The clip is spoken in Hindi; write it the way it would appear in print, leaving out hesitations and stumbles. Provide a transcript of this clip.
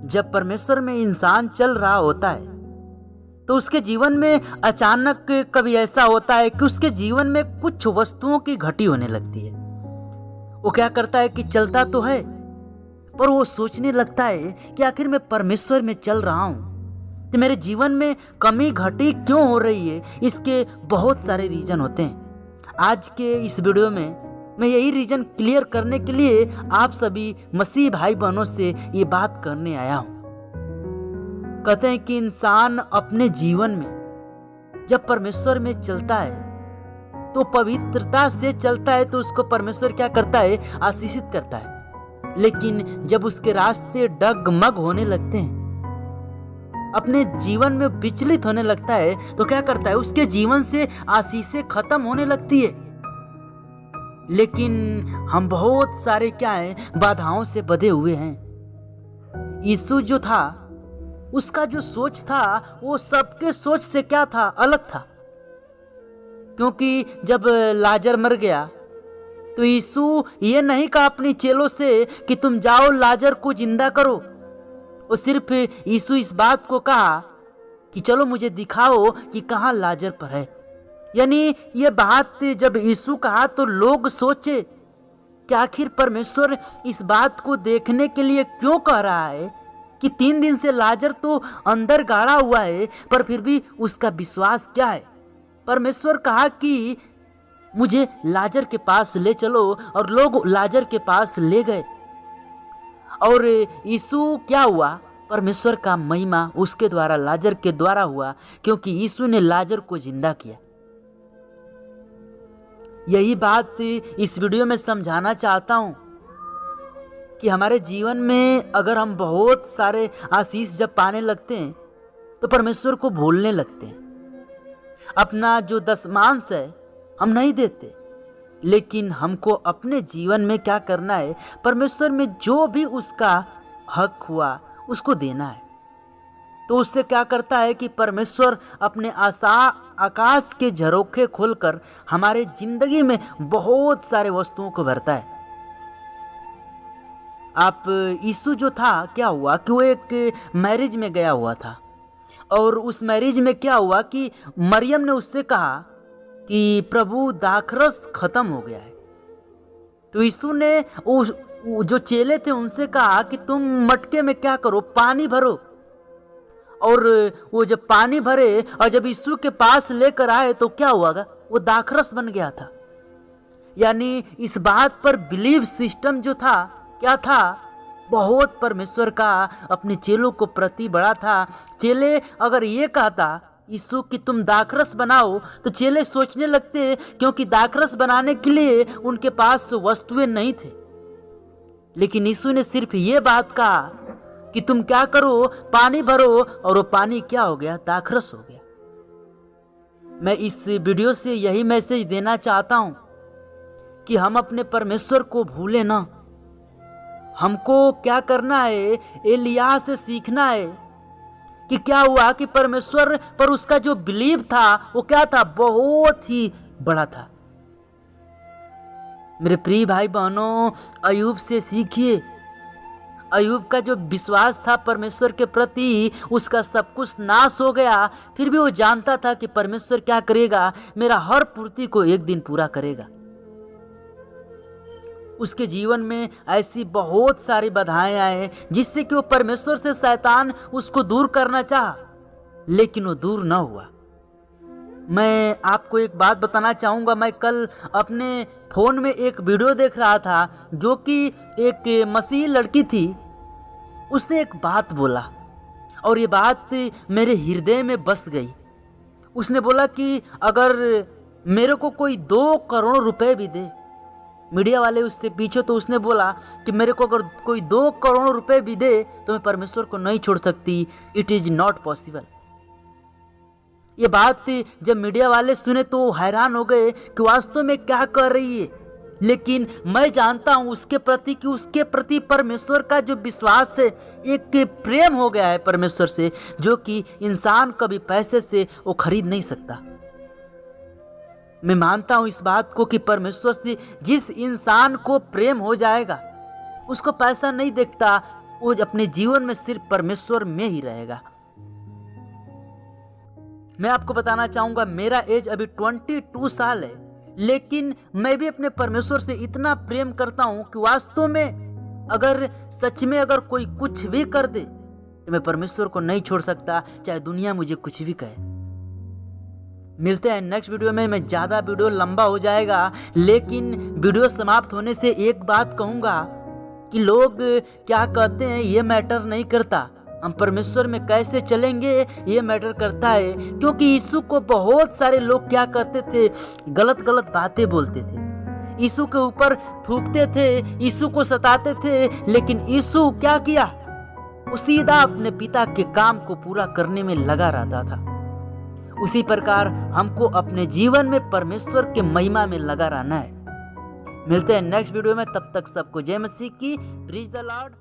जब परमेश्वर में इंसान चल रहा होता है तो उसके जीवन में अचानक कभी ऐसा होता है कि उसके जीवन में कुछ वस्तुओं की घटी होने लगती है। वो क्या करता है कि चलता तो है पर वो सोचने लगता है कि आखिर मैं परमेश्वर में चल रहा हूं तो मेरे जीवन में कमी घटी क्यों हो रही है। इसके बहुत सारे रीजन होते हैं। आज के इस वीडियो में मैं यही रीजन क्लियर करने के लिए आप सभी मसीह भाई बहनों से ये बात करने आया हूं। कहते हैं कि इंसान अपने जीवन में जब परमेश्वर में चलता है तो पवित्रता से चलता है तो उसको परमेश्वर क्या करता है, आशीषित करता है। लेकिन जब उसके रास्ते डगमग होने लगते हैं, अपने जीवन में विचलित होने लगता है तो क्या करता है, उसके जीवन से आशीषें खत्म होने लगती है। लेकिन हम बहुत सारे क्या हैं, बाधाओं से बंधे हुए हैं। यीशु जो था उसका जो सोच था वो सबके सोच से क्या था, अलग था। क्योंकि जब लाजर मर गया तो यीशु ये नहीं कहा अपने चेलों से कि तुम जाओ लाजर को जिंदा करो। वो सिर्फ यीशु इस बात को कहा कि चलो मुझे दिखाओ कि कहाँ लाजर पर है। यानी ये बात जब यीशु कहा तो लोग सोचे कि आखिर परमेश्वर इस बात को देखने के लिए क्यों कह रहा है कि 3 दिन से लाजर तो अंदर गाड़ा हुआ है, पर फिर भी उसका विश्वास क्या है। परमेश्वर कहा कि मुझे लाजर के पास ले चलो और लोग लाजर के पास ले गए। और यीशु क्या हुआ, परमेश्वर का महिमा उसके द्वारा, लाजर के द्वारा हुआ, क्योंकि यीशु ने लाजर को जिंदा किया। यही बात इस वीडियो में समझाना चाहता हूं कि हमारे जीवन में अगर हम बहुत सारे आशीष जब पाने लगते हैं तो परमेश्वर को भूलने लगते हैं। अपना जो दशमांश है हम नहीं देते, लेकिन हमको अपने जीवन में क्या करना है, परमेश्वर में जो भी उसका हक हुआ उसको देना है। तो उससे क्या करता है कि परमेश्वर अपने आकाश के झरोखे खोलकर हमारे जिंदगी में बहुत सारे वस्तुओं को भरता है। आप यीशु जो था क्या हुआ कि वो एक मैरिज में गया हुआ था और उस मैरिज में क्या हुआ कि मरियम ने उससे कहा कि प्रभु दाखरस खत्म हो गया है। तो यीशु ने वो जो चेले थे उनसे कहा कि तुम मटके में क्या करो, पानी भरो। और वो जब पानी भरे और जब यीशु के पास लेकर आए तो क्या हुआ, वो दाखरस बन गया था। यानी इस बात पर बिलीव सिस्टम जो था क्या था, बहुत परमेश्वर का अपने चेलों को प्रति बड़ा था। चेले अगर ये कहता यीशु कि तुम दाखरस बनाओ तो चेले सोचने लगते, क्योंकि दाखरस बनाने के लिए उनके पास वस्तुएं नहीं थे। लेकिन यीशु ने सिर्फ ये बात कहा कि तुम क्या करो, पानी भरो, और वो पानी क्या हो गया, दाखरस हो गया। मैं इस वीडियो से यही मैसेज देना चाहता हूं कि हम अपने परमेश्वर को भूले ना। हमको क्या करना है, एलिय्याह से सीखना है कि क्या हुआ कि परमेश्वर पर उसका जो बिलीव था वो क्या था, बहुत ही बड़ा था। मेरे प्रिय भाई बहनों, अय्यूब से सीखिए। अय्यूब का जो विश्वास था परमेश्वर के प्रति, उसका सब कुछ नाश हो गया, फिर भी वो जानता था कि परमेश्वर क्या करेगा, मेरा हर पूर्ति को एक दिन पूरा करेगा। उसके जीवन में ऐसी बहुत सारी बाधाएं आए जिससे कि वो परमेश्वर से शैतान उसको दूर करना चाहा, लेकिन वो दूर न हुआ। मैं आपको एक बात बताना चाहूँगा। मैं कल अपने फ़ोन में एक वीडियो देख रहा था जो कि एक मसीही लड़की थी। उसने एक बात बोला और ये बात मेरे हृदय में बस गई। उसने बोला कि अगर मेरे को कोई 2 करोड़ रुपए भी दे, मीडिया वाले उससे पीछे, तो उसने बोला कि मेरे को अगर कोई 2 करोड़ रुपए भी दे तो मैं परमेश्वर को नहीं छोड़ सकती। It is not possible. ये बात जब मीडिया वाले सुने तो हैरान हो गए कि वास्तव में क्या कर रही है। लेकिन मैं जानता हूं उसके प्रति कि उसके प्रति परमेश्वर का जो विश्वास है, एक प्रेम हो गया है परमेश्वर से, जो कि इंसान कभी पैसे से वो खरीद नहीं सकता। मैं मानता हूं इस बात को कि परमेश्वर से जिस इंसान को प्रेम हो जाएगा उसको पैसा नहीं देखता, वो अपने जीवन में सिर्फ परमेश्वर में ही रहेगा। मैं आपको बताना चाहूंगा, मेरा एज अभी 22 साल है, लेकिन मैं भी अपने परमेश्वर से इतना प्रेम करता हूं कि वास्तव में अगर सच में अगर कोई कुछ भी कर दे तो मैं परमेश्वर को नहीं छोड़ सकता, चाहे दुनिया मुझे कुछ भी कहे। मिलते हैं नेक्स्ट वीडियो में। मैं ज़्यादा वीडियो लंबा हो जाएगा, लेकिन वीडियो समाप्त होने से एक बात कहूँगा कि लोग क्या कहते हैं ये मैटर नहीं करता, हम परमेश्वर में कैसे चलेंगे ये मैटर करता है। क्योंकि यीशु को बहुत सारे लोग क्या करते थे, गलत गलत बातें बोलते थे, यीशु के ऊपर थूकते थे, यीशु को सताते थे, लेकिन यीशु क्या किया, वो सीधा अपने पिता के काम को पूरा करने में लगा रहता था। उसी प्रकार हमको अपने जीवन में परमेश्वर के महिमा में लगा रहना है। मिलते हैं नेक्स्ट वीडियो में, तब तक सबको जय मसीह की, प्रीज द लॉर्ड।